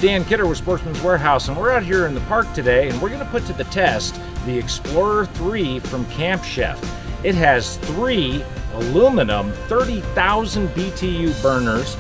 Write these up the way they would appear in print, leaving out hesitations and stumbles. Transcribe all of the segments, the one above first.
Dan Kidder with Sportsman's Warehouse, and we're out here in the park today, and we're going to put to the test the Explorer 3 from Camp Chef. It has 3 aluminum 30,000 BTU burners,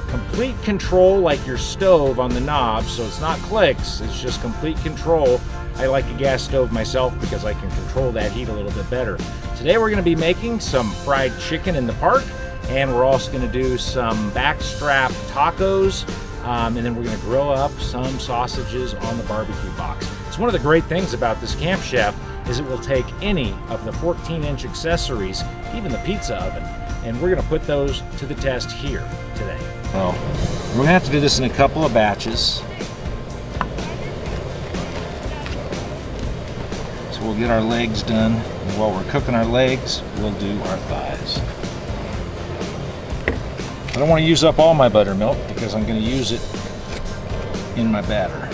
complete control like your stove on the knob, so it's not clicks, it's just complete control. I like a gas stove myself because I can control that heat a little bit better. Today we're going to be making some fried chicken in the park, and we're also going to do some backstrap tacos, and then we're going to grill up some sausages on the barbecue box. It's one of the great things about this Camp Chef is it will take any of the 14-inch accessories, even the pizza oven, and we're going to put those to the test here today. Well, we're going to have to do this in a couple of batches. So we'll get our legs done, and while we're cooking our legs, we'll do our thighs. I don't want to use up all my buttermilk because I'm going to use it in my batter.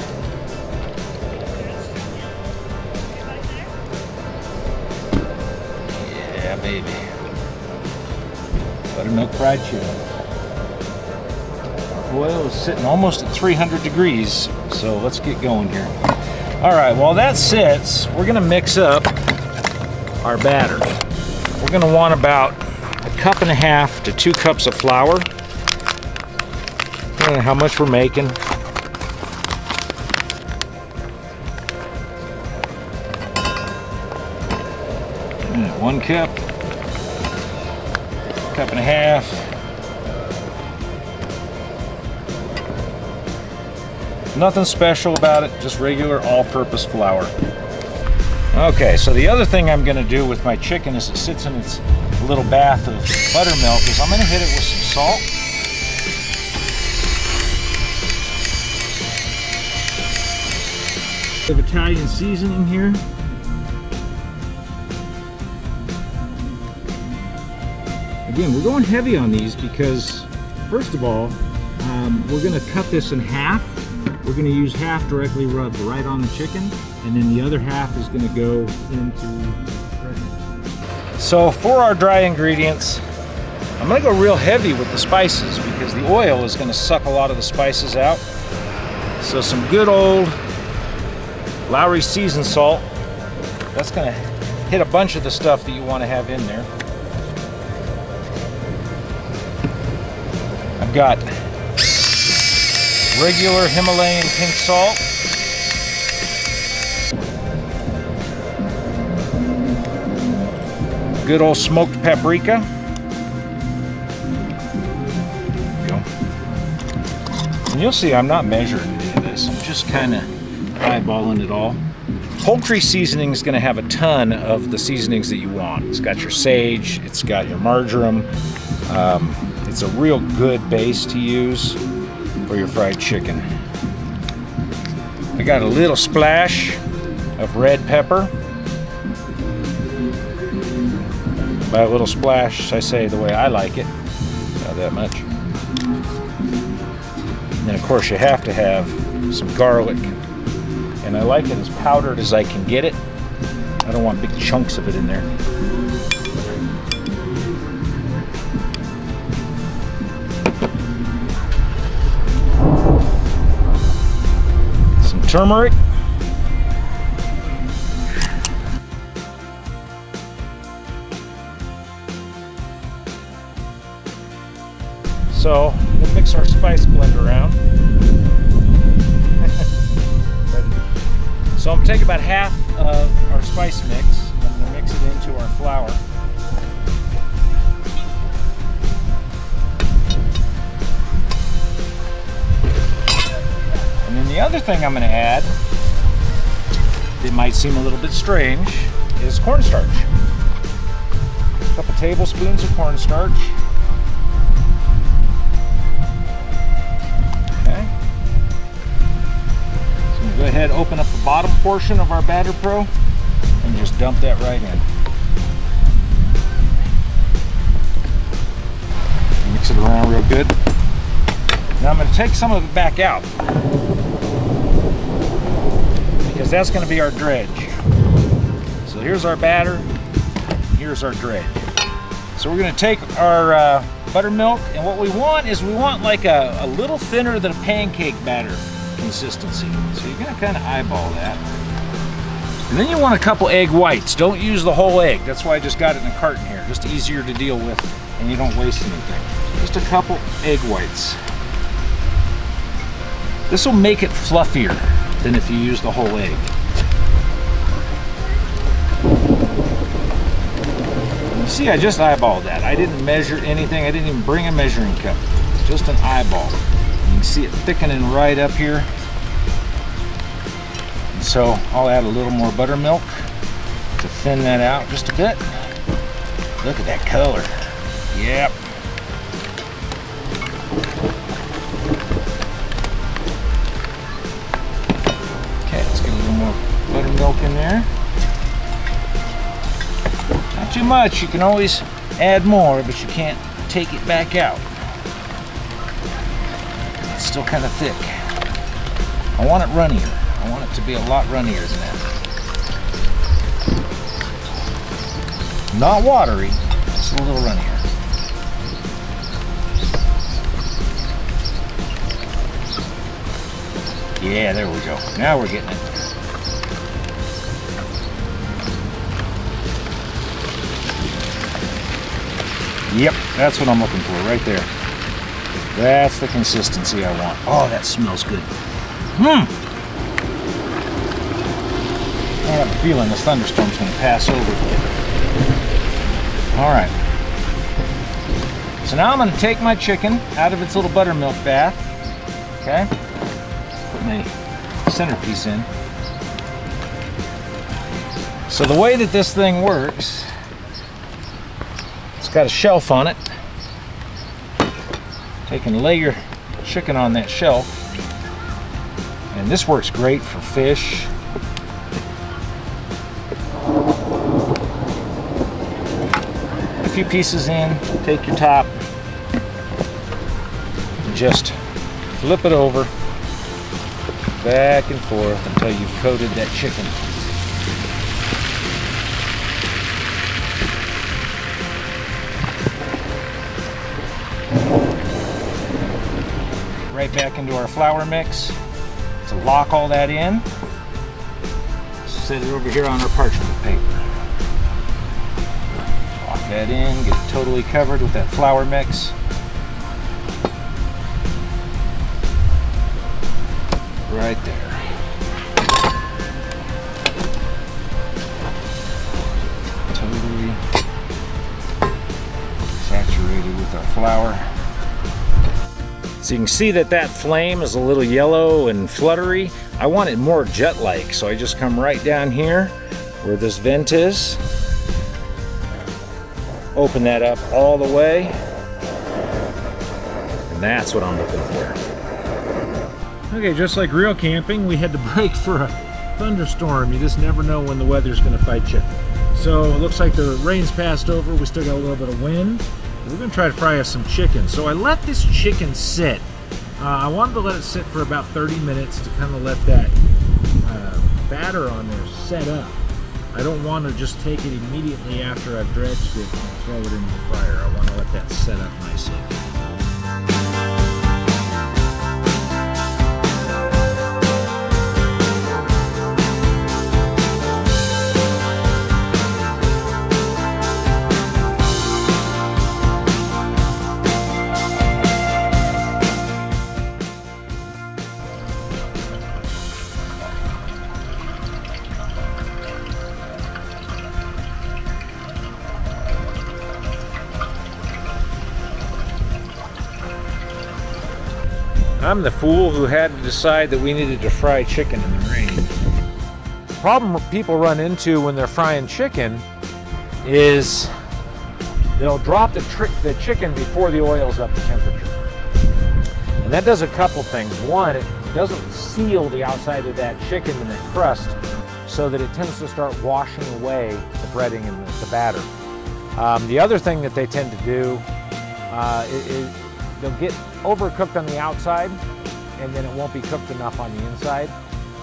Yeah, baby. Buttermilk fried chicken. Our oil is sitting almost at 300 degrees, so let's get going here. All right, while that sits, we're going to mix up our batter. We're going to want about 1.5 cups to 2 cups of flour. I don't know how much we're making. And 1 cup, 1.5 cups. Nothing special about it, just regular all-purpose flour. Okay, so the other thing I'm going to do with my chicken as it sits in its little bath of buttermilk is I'm going to hit it with some salt. Of Italian seasoning here. Again, we're going heavy on these because, first of all, we're going to cut this in half. We're going to use half directly rubbed right on the chicken, and then the other half is going to go into the bread. So for our dry ingredients, I'm going to go real heavy with the spices because the oil is going to suck a lot of the spices out. So some good old Lowry seasoned salt. That's going to hit a bunch of the stuff that you want to have in there. I've got regular Himalayan pink salt. Good old smoked paprika. There we go. And you'll see I'm not measuring any of this. I'm just kind of eyeballing it all. Poultry seasoning is going to have a ton of the seasonings that you want. It's got your sage, it's got your marjoram. It's a real good base to use for your fried chicken. I got a little splash of red pepper. By a little splash, I say the way I like it, not that much. And then of course you have to have some garlic. And I like it as powdered as I can get it. I don't want big chunks of it in there. Some turmeric. So we'll mix our spice blend around. So I'm going to take about half of our spice mix. I'm going to mix it into our flour. And then the other thing I'm going to add, it might seem a little bit strange, is cornstarch. A couple tablespoons of cornstarch. Go ahead, open up the bottom portion of our batter pro and just dump that right in. Mix it around real good. Now I'm going to take some of it back out because that's going to be our dredge. So here's our batter, here's our dredge. So we're going to take our buttermilk, and what we want is we want like a little thinner than a pancake batter. consistency. So you're gonna kind of eyeball that. And then you want a couple egg whites. Don't use the whole egg. That's why I just got it in a carton here. Just easier to deal with and you don't waste anything. Just a couple egg whites. This will make it fluffier than if you use the whole egg. You see, I just eyeballed that. I didn't measure anything. I didn't even bring a measuring cup. Just an eyeball. You can see it thickening right up here. And so I'll add a little more buttermilk to thin that out just a bit. Look at that color. Yep. Okay, let's get a little more buttermilk in there. Not too much. You can always add more, but you can't take it back out. It's still kind of thick. I want it runnier. I want it to be a lot runnier than that. Not watery, just a little runnier. Yeah, there we go. Now we're getting it. Yep, that's what I'm looking for right there. That's the consistency I want. Oh, that smells good. I have a feeling this thunderstorm's going to pass over. All right. So now I'm going to take my chicken out of its little buttermilk bath. Okay. Put my centerpiece in. So the way that this thing works, it's got a shelf on it. You can lay your chicken on that shelf, and this works great for fish. A few pieces in, take your top, and just flip it over back and forth until you've coated that chicken. Right back into our flour mix to lock all that in. Set it over here on our parchment paper. Lock that in, get it totally covered with that flour mix. Right there. Totally saturated with our flour. So you can see that that flame is a little yellow and fluttery. I want it more jet-like, so I just come right down here where this vent is. Open that up all the way. And that's what I'm looking for. Okay, just like real camping, we had to break for a thunderstorm. You just never know when the weather's gonna fight you. So it looks like the rain's passed over. We still got a little bit of wind. We're gonna try to fry us some chicken. So I let this chicken sit. I wanted to let it sit for about 30 minutes to kind of let that batter on there set up. I don't want to just take it immediately after I've dredged it and throw it into the fryer. I want to let that set up nicely. I'm the fool who had to decide that we needed to fry chicken in the rain. The problem people run into when they're frying chicken is they'll drop the chicken before the oil's up to temperature. And that does a couple things. One, it doesn't seal the outside of that chicken and that crust so that it tends to start washing away the breading and the batter. The other thing that they tend to do is they'll get overcooked on the outside and then it won't be cooked enough on the inside.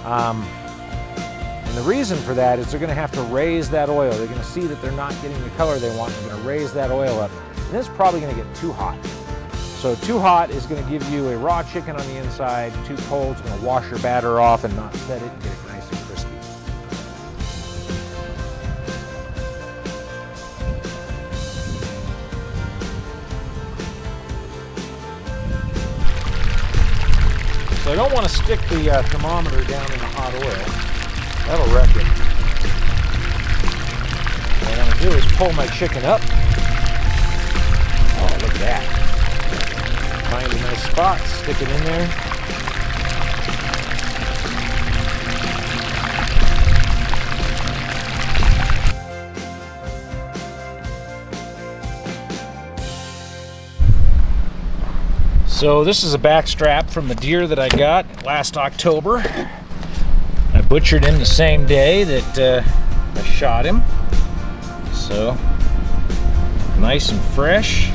And the reason for that is they're going to have to raise that oil. They're going to see that they're not getting the color they want. They're going to raise that oil up. And it's probably going to get too hot. So too hot is going to give you a raw chicken on the inside. Too cold is going to wash your batter off and not set it and get it nice and crispy. So I don't want to stick the thermometer down in the hot oil. That'll wreck it. What I'm going to do is pull my chicken up. Oh, look at that. Find a nice spot, stick it in there. So this is a back strap from the deer that I got last October. I butchered him the same day that I shot him. So nice and fresh.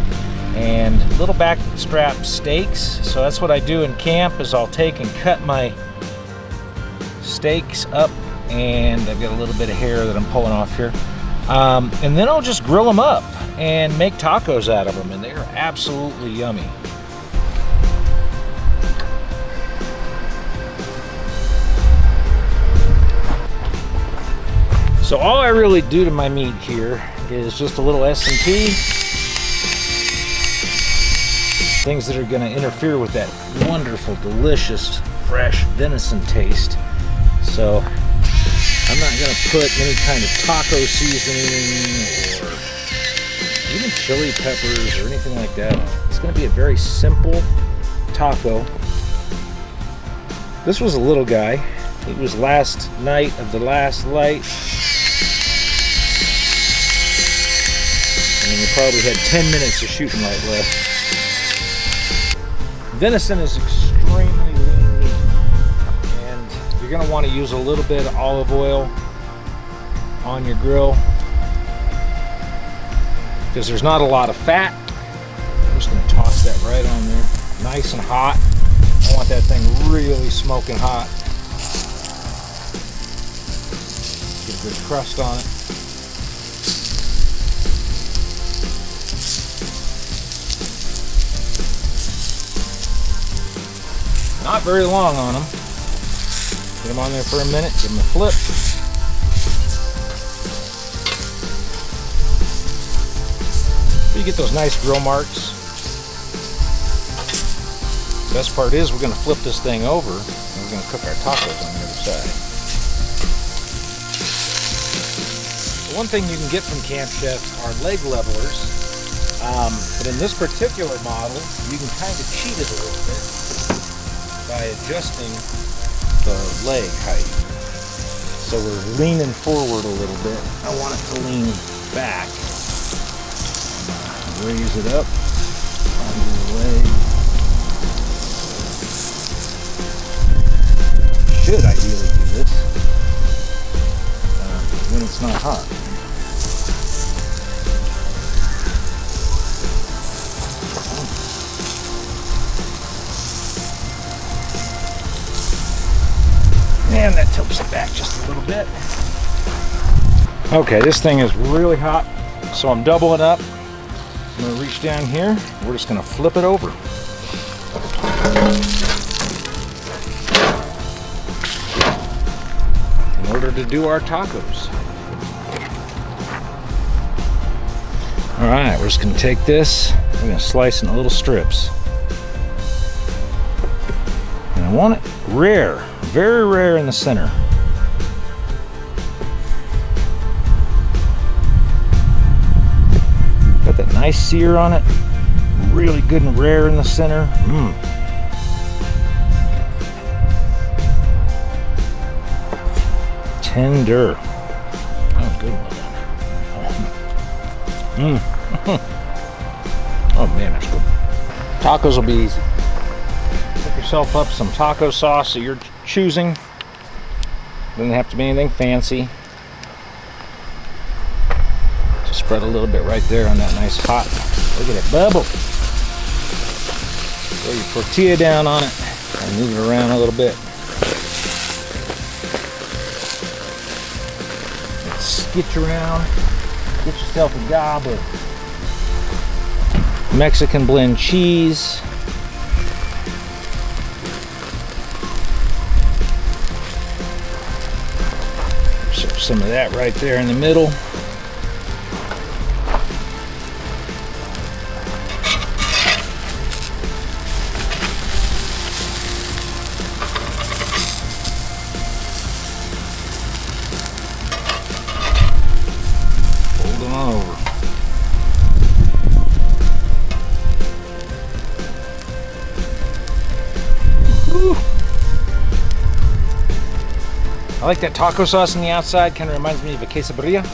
And little back strap steaks. So that's what I do in camp, is I'll take and cut my steaks up, and I've got a little bit of hair that I'm pulling off here. And then I'll just grill them up and make tacos out of them, and they're absolutely yummy. So all I really do to my meat here is just a little S&P. Things that are going to interfere with that wonderful, delicious, fresh venison taste. So I'm not going to put any kind of taco seasoning or even chili peppers or anything like that. It's going to be a very simple taco. This was a little guy. He was last night of the last light. And we probably had 10 minutes of shooting light left. Venison is extremely lean meat, and you're going to want to use a little bit of olive oil on your grill because there's not a lot of fat. I'm just going to toss that right on there, nice and hot. I want that thing really smoking hot. Get a good crust on it. Not very long on them. Get them on there for a minute, give them a flip. So you get those nice grill marks. The best part is we're going to flip this thing over and we're going to cook our tacos on the other side. The one thing you can get from Camp Chef are leg levelers. But in this particular model, you can kind of cheat it a little bit by adjusting the leg height. So we're leaning forward a little bit. I want it to lean back. Raise it up onto the leg. Should ideally do this when it's not hot. And that tilts it back just a little bit. Okay, this thing is really hot, so I'm doubling up. I'm going to reach down here. We're just going to flip it over. In order to do our tacos. All right, we're just going to take this. We're going to slice into little strips. And I want it rare. Very rare in the center. Got that nice sear on it. Really good and rare in the center. Tender. Oh, good one. Oh man, that's good. Tacos will be easy. Pick yourself up some taco sauce that you're choosing. Doesn't have to be anything fancy. Just spread a little bit right there on that nice hot. Look at it bubble. Throw your tortilla down on it and move it around a little bit. Skitch around. Get yourself a gob of Mexican blend cheese. Some of that right there in the middle. Fold it on over. Whew. I like that taco sauce on the outside, kind of reminds me of a quesadilla.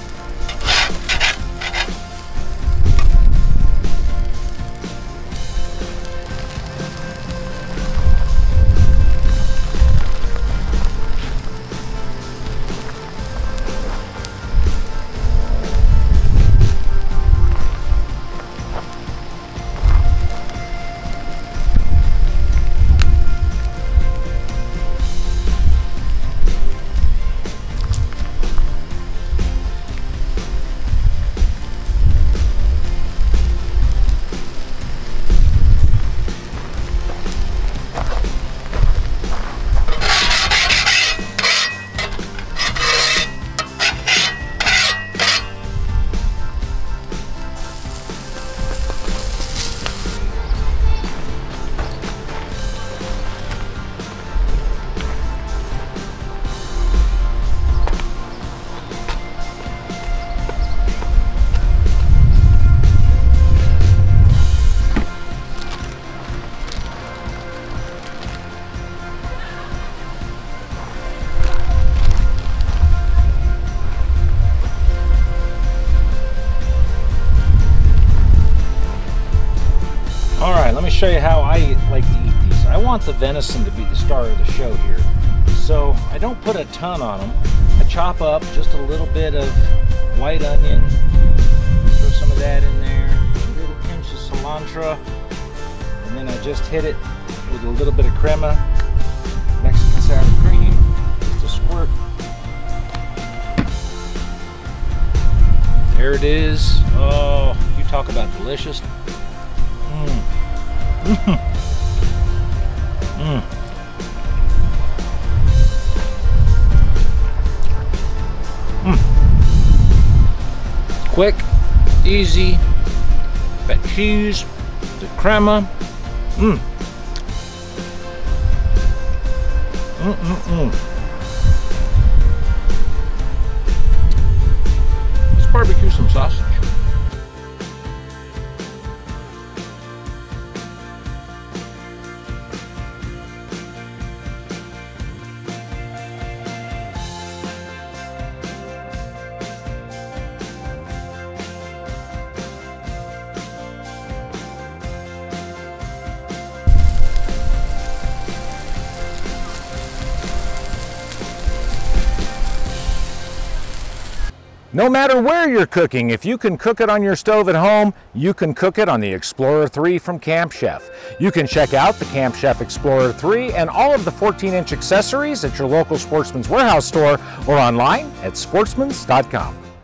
Alright, let me show you how I like to eat these. I want the venison to be the star of the show here. So I don't put a ton on them. I chop up just a little bit of white onion. Throw some of that in there. A little pinch of cilantro. And then I just hit it with a little bit of crema. Mexican sour cream. Just a squirt. There it is. Oh, you talk about delicious. Quick, easy, that cheese, the crema. Let's barbecue some sausage. No matter where you're cooking, if you can cook it on your stove at home, you can cook it on the Explorer 3 from Camp Chef. You can check out the Camp Chef Explorer 3 and all of the 14-inch accessories at your local Sportsman's Warehouse store or online at sportsmans.com.